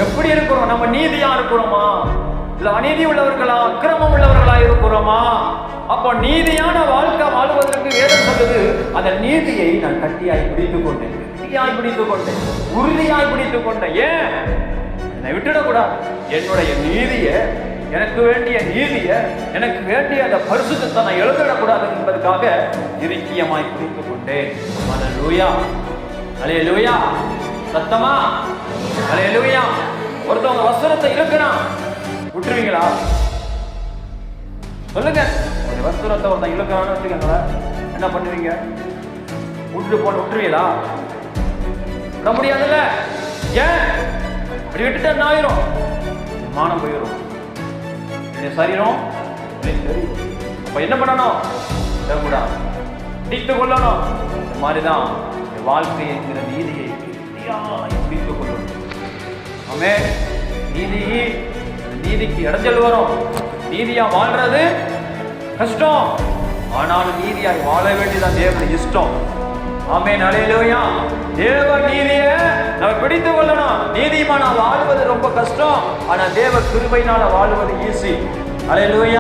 எப்படி இருக்கிறோம்? நம்ம நீதியா இருக்கிறோமா, இல்ல அநீதி உள்ளவர்களா, அக்கிரமம் உள்ளவர்களா இருக்கிறோமா? அப்போ நீதியான வாழ்க்கை வாழ்வதற்கு வேதம் சொல்லுது, அந்த நீதியை நான் கட்டியாய் பிடித்துக் கொண்டேன், கட்டியாய் பிடித்துக் கொண்டேன், உறுதியாய் பிடித்துக் கொண்டேன். ஏன் என்னை விட்டுடக்கூடாது? என்னுடைய நீதிய, எனக்கு வேண்டிய நீதிய, எனக்கு வேண்டிய அந்த பரிசுத்தத்தை நான் எழுதிடக்கூடாது என்பதற்காக இறுக்கியமாய் பிடித்துக் கொண்டேன். அல்லேலூயா, அல்லேலூயா, சத்தமா அல்லேலூயா. ஒருத்தவங்க வஸ்திரத்தை இழுக்கணும், விட்டுருவீங்களா? சொல்லுங்க. ஒரு வஸ்திரத்தை ஒருத்தன் இழுக்கணும்னு வச்சுக்கோங்களேன், என்ன பண்ணுவீங்க? விட்டுருவீங்களா? விட முடியாதுல்ல. ஏன்? அப்படி விட்டுட்டு என்ன ஆயிரும்? மானம் போயிடும், சரீரம் தெரியும். அப்ப என்ன பண்ணணும்? விடக்கூடாது, பிடித்து கொள்ளணும். இந்த மாதிரிதான் வாழ்க்கை என்கிற நீதியை பிடித்துக் கொள்ளணும். ஆமே. நீதிக்கு இடைஞ்சல் வரும். நீதியா வாழ்றது கஷ்டம், ஆனாலும் நீதியாய் வாழ வேண்டியதான் தேவனுடைய இஷ்டம். ஆமென், அல்லேலூயா. தேவ நீதியை நம்ம பிடித்துக் கொள்ளணும். நீதிமானா வாழ்வது ரொம்ப கஷ்டம், ஆனா தேவ கிருபையினால வாழ்வது ஈஸி. அல்லேலூயா.